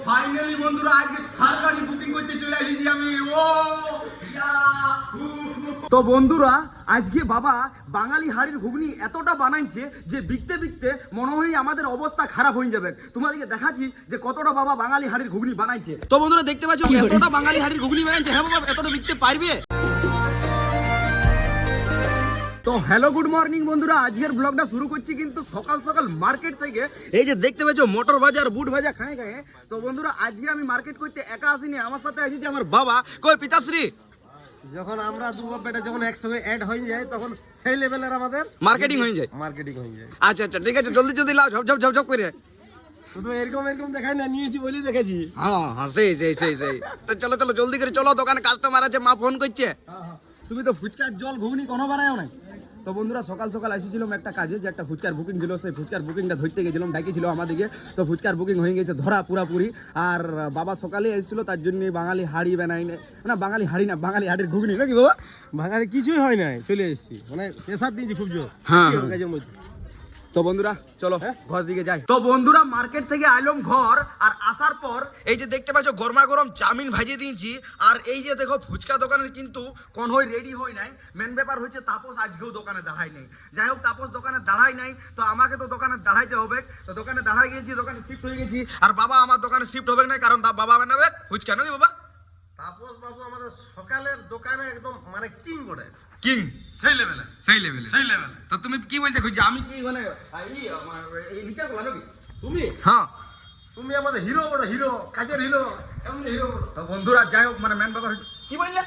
Finally বন্ধুরা আজকে থার গাড়ি বুকিং করতে চলে এসেছি আমি। তো বন্ধুরা আজকে বাবা বাঙালি হাড়ির ঘুগনি এতটা বানাইছে যে বিকতে বিকতে মনে হয় আমাদের অবস্থা খারাপ হয়ে যাবে। তোমাদেরকে দেখাচ্ছি যে কতটা বাবা বাঙালি হাড়ির ঘুগনি বানাইছে। তো বন্ধুরা দেখতে পাচ্ছ এতটা বাঙালি হাড়ির ঘুগনি বানাইছে। হ্যাঁ বাবা এতটা বিকতে পারবে? তো হ্যালো গুড মর্নিং বন্ধুরা, আজকের ব্লগটা শুরু করছি কিন্তু সকাল সকাল মার্কেট থেকে। এই যে দেখতে পাচ্ছ মোটর বাজার বুট ভাজা খায় খায়। তো বন্ধুরা আজকে আমি মার্কেট করতে একা আসিনি, আমার সাথে এসেছে আমার বাবা। কই পিতাশ্রী? যখন আমরা দু বেটা যখন একসঙ্গে অ্যাড হয়ে যায় তখন সেই লেভেলের আমাদের মার্কেটিং হয়ে যায়। আচ্ছা আচ্ছা ঠিক আছে, জলদি জলদি লাও, ঝপ ঝপ ঝপ ঝপ করে। শুধু এরকম দেখাই না, নিয়েছি বলি দেখেছি। হ্যাঁ হ্যাঁ সেই। তো চলো চলো জলদি করে চলো, দোকানে কাস্টমার আছে, মা ফোন করছে। তুমি তো ফুচকার জল ঘুগনি কোনো বানাও নাই। তো বন্ধুরা সকাল সকাল এসেছিলাম একটা কাজে, যে একটা ফুচকার বুকিং ছিল, সেই ফুচকার বুকিংটা ধরতে গেছিলাম, ডাকিছিল আমাদেরকে। তো ফুচকার বুকিং হয়ে গেছে ধরা পুরাপুরি। আর বাবা সকালে এসেছিল, তার জন্য বাঙালি হাড়ি বানাই না, বাঙালি হাড়ি না, বাঙালি হাড়ির ঘুগনি নাকি বাবা? ভাঙারে কিছুই হয় নাই, চলে এসেছি, মানে প্রেসার দিয়েছি খুব জোর। হ্যাঁ কাজের মধ্যে। তো বন্ধুরা চলো ঘর দিকে যাই। তো বন্ধুরা মার্কেট থেকে আইলাম ঘর, আর আসার পর এই যে দেখতে পাচ্ছ গরমা গরম চাউমিন ভাজিয়ে দিয়েছি। আর এই যে দেখো ফুচকা দোকানের কিন্তু কোন হই রেডি হয় নাই। মেন ব্যাপার হচ্ছে তাপস আজকেও দোকানে দাঁড়াই নাই। যাই হোক তাপস দোকানে দাঁড়াই নাই, তো আমাকে তো দোকানে দাঁড়াইতে হবে। তো দোকানে দাঁড়াই গেছি, দোকানে শিফট হয়ে গেছি। আর বাবা আমার দোকানে শিফট হবে না, কারণ বাবা বানাবে ফুচকা নাকি বাবা? তাপস বাবু আমাদের সকালের দোকানে একদম মানে কিং করে, কিং সেই লেভেলে। তো তুমি কি বলতে খুঁজছো? আমি কি মানে এই নিচে বলা নাকি তুমি? হ্যাঁ তুমি আমাদের হিরো বড়, হিরো, কাজের হিরো, এমন হিরো বড়। তো বন্ধুরা যাই হোক মানে মেন ব্যাপার কি বললে?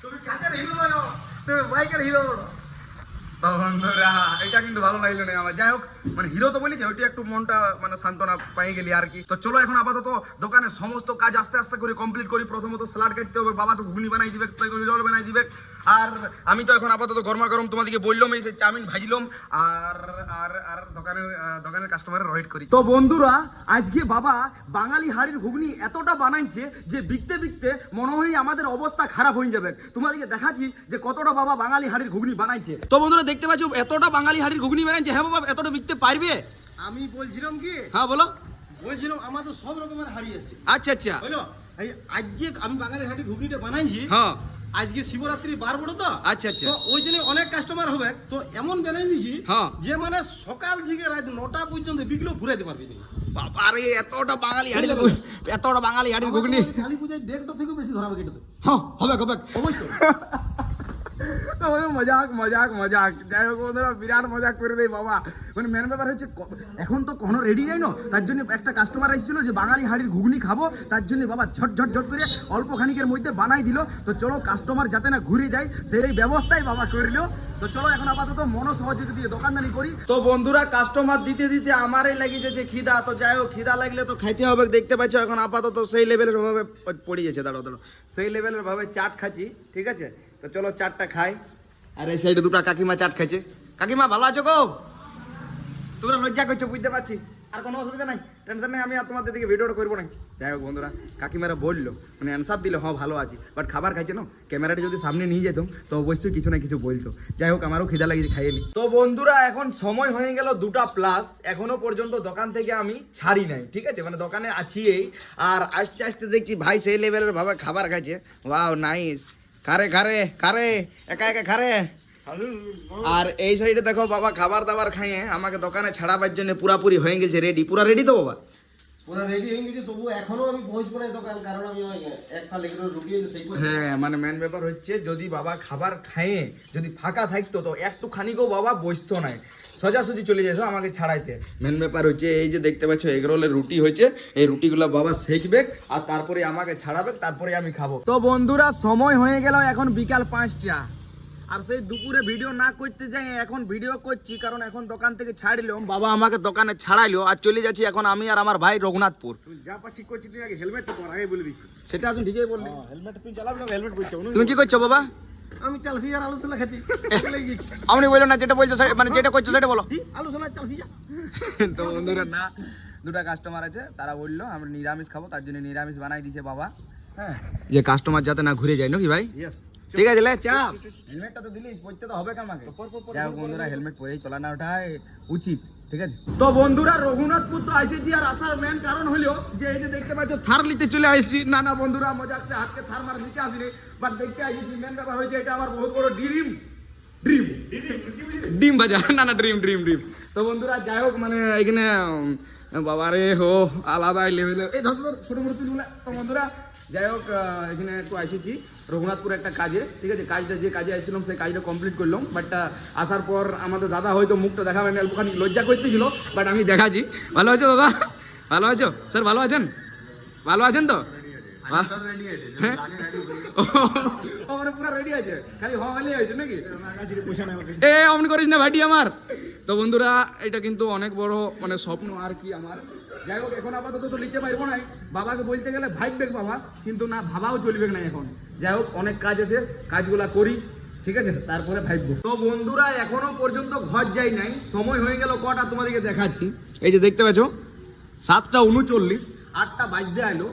তুমি কাজের হিরো বড়, তুমি বাইকের হিরো বড়। তো বন্ধুরা এটা কিন্তু ভালো লাগলো না আমার। যাই হোক মানে হিরো তো বলেছে, ওইটা একটু মনটা মানে সান্ত্বনা পাই গেলি আর কি। তো চলো এখন আপাতত দোকানের সমস্ত কাজ আস্তে আস্তে করে কমপ্লিট করি। প্রথমত স্যালাড কাটতে হবে, বাবা তো ঘুগনি বানাই দিবে, জল বানাই দিবে। আর আমি তো এখন আপাতত গরমা গরম তোমাদেরকে বললাম এই যে চাউমিন ভাজিলাম, আর আর আর দোকানের কাস্টমারের ওয়েট করি। তো বন্ধুরা আজকে বাবা বাঙালি হাড়ির ঘুগনি এতটা বানাইছে যে বিকতে বিকতে মনে হয় আমাদের অবস্থা খারাপ হয়ে যাবে। তোমাদেরকে দেখাচ্ছি যে কতটা বাবা বাঙালি হাড়ির ঘুগনি বানাইছে। তো বন্ধুরা দেখতে পাচ্ছ এতটা বাঙালি হাড়ির ঘুগনি বানাইছে। হ্যাঁ বাবা এতটা বিকতে পারবে? আমি বলছিলাম কি, হ্যাঁ বলো। বলছিলাম আমাদের সব রকমের হাড়ি আছে। আচ্ছা আচ্ছা হলো এই আজকে আমি বাঙালি হাড়ি ঘুগনিটা বানাইছি। হ্যাঁ আজকে শিবরাত্রি বার বড় তো। আচ্ছা আচ্ছা তো ওই জন্য অনেক কাস্টমার হবে, তো এমন বানাই দিয়েছি হ্যাঁ যে মানে সকাল থেকে রাত 9টা পর্যন্ত বিকেলেও ঘুরাইতে পারবি না। বাবা রে এতটা বাঙালি হাড়ির ঘুগনি কালী পূজায় 1.5টা থেকে বেশি ধরাবে কেটে তো। হ্যাঁ হবে হবে অবশ্যই। মজাক। যাই হোক বন্ধুরা বিরাট মজাক করে দেয় বাবা। মানে মেন ব্যাপার হচ্ছে এখন তো কোনো রেডি নাই না, তার জন্য একটা কাস্টমার এসেছিল যে বাঙালি হাড়ির ঘুগনি খাবো, তার জন্য বাবা ঝট করে অল্প খানিকের মধ্যে বানাই দিল। তো চলো কাস্টমার যাতে না ঘুরে যায় সেই ব্যবস্থাই বাবা করলো। তো চলো এখন আপাতত মনোসহযোগী দিয়ে দোকানদারি করি। তো বন্ধুরা কাস্টমার দিতে দিতে আমারই লাগিয়েছে খিদা। তো যাই হোক খিদা লাগলে তো খাইতে হবে, দেখতে পাচ্ছ এখন আপাতত সেই লেভেলের ভাবে পড়ে গেছে। দাঁড়ো সেই লেভেলের ভাবে চাট খাচ্ছি, ঠিক আছে? তো চলো চাটটা খাই। আর এই সাইডে দুটো কাকিমা চাট খাইছে। কাকিমা ভালো আছো গো? তোমরা লজ্জা করছো বুঝতে পারছি, আর কোনো অসুবিধা নাই, টেনশন নেই, আমি আর তোমাদের দিকে ভিডিওটা করবো না। যাই হোক বন্ধুরা কাকিমারা বললো মানে অ্যান্সার দিল হ্যাঁ ভালো আছি, বাট খাবার খাইছে না, ক্যামেরাটা যদি সামনে নিয়ে যেতাম তো অবশ্যই কিছু না কিছু বলতো। যাই হোক আমারও খিদা লাগিয়েছে, খাইয়ে নি। তো বন্ধুরা এখন সময় হয়ে গেল 2টা+, এখনো পর্যন্ত দোকান থেকে আমি ছাড়ি নাই, ঠিক আছে? মানে দোকানে আছি এই, আর আস্তে আস্তে দেখছি ভাই সেই লেভেলের ভাবে খাবার খাইছে। Wow nice. খারে একা খারে। আর এই সাইডে দেখো বাবা খাবার দাবার খাইয়ে আমাকে দোকানে ছাড়াবার জন্য পুরাপুরি হয়ে গেছে রেডি। পুরা রেডি তো বাবা? পুরো রেডি হয়ে গেছে, তবু এখনো আমি পৌঁছবো না দোকান, কারণ আমি একটা লেগে রুটি আছে সেই। হ্যাঁ মানে মেন ব্যাপার হচ্ছে যদি বাবা খাবার খাইয়ে যদি ফাঁকা থাকতো তো একটুখানিকেও বাবা বসতো নাই, সোজাসুজি চলে যেত আমাকে ছাড়াইতে। মেন ব্যাপার হচ্ছে এই যে দেখতে পাচ্ছ এগরোলের রুটি হয়েছে, এই রুটিগুলো বাবা সেকবে আর তারপরে আমাকে ছাড়াবে, তারপরে আমি খাবো। তো বন্ধুরা সময় হয়ে গেল এখন বিকাল 5টা, আর সেই দুপুরে ভিডিও না করতে যাই এখন ভিডিও করছি, কারণ এখন দোকান থেকে ছাড়লো বাবা, আমাকে দোকানে ছাড়াইলো আর চলে যাচ্ছি এখন আমি আর আমার ভাই রঘুনাথপুর। যা পাচ্ছি করছি, তুই আগে হেলমেট তো পর, আগে বলে দিচ্ছি। সেটা তুমি ঠিকই বললি, হেলমেট তুই চালাবি না, হেলমেট করছো। তুমি কি করছো বাবা? আমি চালছি আর আলোচনা খাচ্ছি, চলে গেছি। আপনি বললো না যেটা বলছো মানে যেটা করছো সেটা বলো। আলোচনা চালছি যা। তো বন্ধুরা না, 2টা কাস্টমার আছে, তারা বললো আমরা নিরামিষ খাবো, তার জন্য নিরামিষ বানাই দিয়েছে বাবা। হ্যাঁ যে কাস্টমার যাতে না ঘুরে যায় নাকি ভাই? ঠিক আছে লে চাপ। হেলমেটটা তো দিলিস, পড়তে তো হবে কামাকে। যাই হোক বন্ধুরা হেলমেট পরেই চলানোটা উচিত, ঠিক আছে। তো বন্ধুরা রঘুনাথপুর তো আসেছি, আর আসার মেন কারণ হলো যে এই যে দেখতে পাচ্ছ থার নিতে চলে আসছি। না না বন্ধুরা মজাক সে হাটকে থার মার নিতে আসিনি, বাট দেখতে আসছি। মেন ব্যাপার হয়েছে এটা আমার বহুত বড় ড্রিম ড্রিম ডিম বাজার, না না ড্রিম ড্রিম ড্রিম। তো বন্ধুরা যাই হোক মানে এখানে বাবারে হো আলাদা লেভেলের এই ধর ধর ছোট মোটো তুলগুলা। তো বন্ধুরা যাই হোক এখানে একটু আসেছি রঘুনাথপুর একটা কাজে, ঠিক আছে। কাজটা যে কাজে আসছিলাম সেই কাজটা কমপ্লিট করলাম, বাট আসার পর আমাদের দাদা হয়তো মুখটা দেখাবেন না, অল্পখানি লজ্জা করতেছিল, বাট আমি দেখাচ্ছি। ভালো আছো দাদা? ভালো আছো স্যার? ভালো আছেন? ভালো আছেন তো? হ্যাঁ ও মানে পুরো রেডি আছে, খালি হলে হয়েছে নাকি? এ অমন করিস না ভাইটি আমার। তো বন্ধুরা এটা কিন্তু অনেক বড় মানে স্বপ্ন আর কি আমার। যাই হোক এখন আপাতত তো লিখতে পারবো না, বাবাকে বলতে গেলে ভাববে বাবা, কিন্তু না ভাবাও চলবে না এখন। যাই হোক অনেক কাজ আছে, কাজগুলা করি, ঠিক আছে, তারপরে ভাববো। তো বন্ধুরা এখনো পর্যন্ত ঘর যাই নাই, সময় হয়ে গেল কটা তোমাদেরকে দেখাচ্ছি। এই যে দেখতে পাচ্ছ 7:39, 8টা বাজতে আইলো,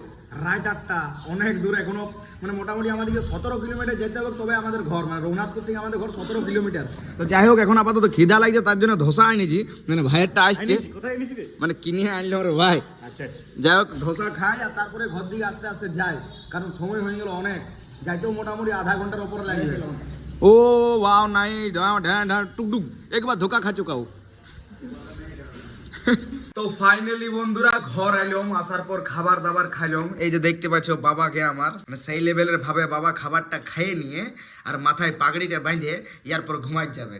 রাত 8টা, অনেক দূর এখনো। মানে মোটামুটি আমাদেরকে 17 কিলোমিটার যেতে হবে, তবে আমাদের ঘর মানে রঘুনাথপুর থেকে আমাদের ঘর 17 কিলোমিটার। তো যাই হোক এখন আপাতত খিদা লাগছে, তার জন্য ধোসা আনিছি, মানে ভাইয়েরটা আসছে মানে কিনে আনলো রে ভাই। যাই হোক ধোসা খাই আর তারপরে ঘর দিকে আস্তে আস্তে যাই, কারণ সময় হয়ে গেল অনেক, যাইতেও মোটামুটি আধা ঘন্টার উপরে লাগছে। ও वाओ নাই টুকটুক একবার ধোকা খা চুকাও। তো ফাইনালি বন্ধুরা ঘর আইলাম, আসার পর খাবার দাবার খাইলাম। এই যে দেখতে পাচ্ছ বাবাকে আমার মানে সেই লেভেলের ভাবে বাবা খাবারটা খেয়ে নিয়ে আর মাথায় পাগড়িটা বাঁধে ইয়ার পর ঘুমাই যাবে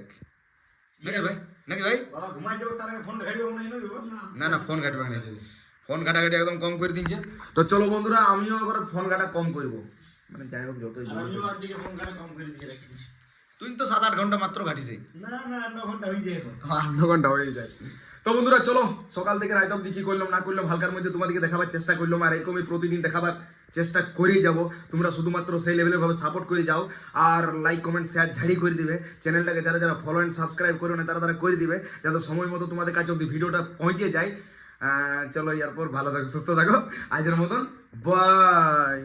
নাকি ভাই? নাকি ভাই? না না ফোন ঘাটবে না, ফোন ঘাটাঘাটি একদম কম করে দিচ্ছে। তো চলো বন্ধুরা আমিও আবার ফোন ঘাটা কম করবো, মানে যাই হোক যতই তুই তো 7-8 ঘন্টা মাত্র ঘাটিস। না 8 ঘন্টা হয়ে যায়। তো বন্ধুরা চলো সকাল থেকে রাত অব্দি কি করলাম না করলাম হালকার মধ্যে তোমাদেরকে দেখাবার চেষ্টা করলাম, আর এরকমই প্রতিদিন দেখাবার চেষ্টা করেই যাব। তোমরা শুধুমাত্র সেই লেভেলের ভাবে সাপোর্ট করে যাও, আর লাইক কমেন্ট শেয়ার ঝাড়ি করে দিবে। চ্যানেলটাকে যারা যারা ফলো অ্যান্ড সাবস্ক্রাইব করো না তারা তারা করে দিবে, যাতে সময় মতো তোমাদের কাছে অব্দি ভিডিওটা পৌঁছে যায়। চলো এরপর ভালো থাকো, সুস্থ থাকো, আজকের মতন বাই।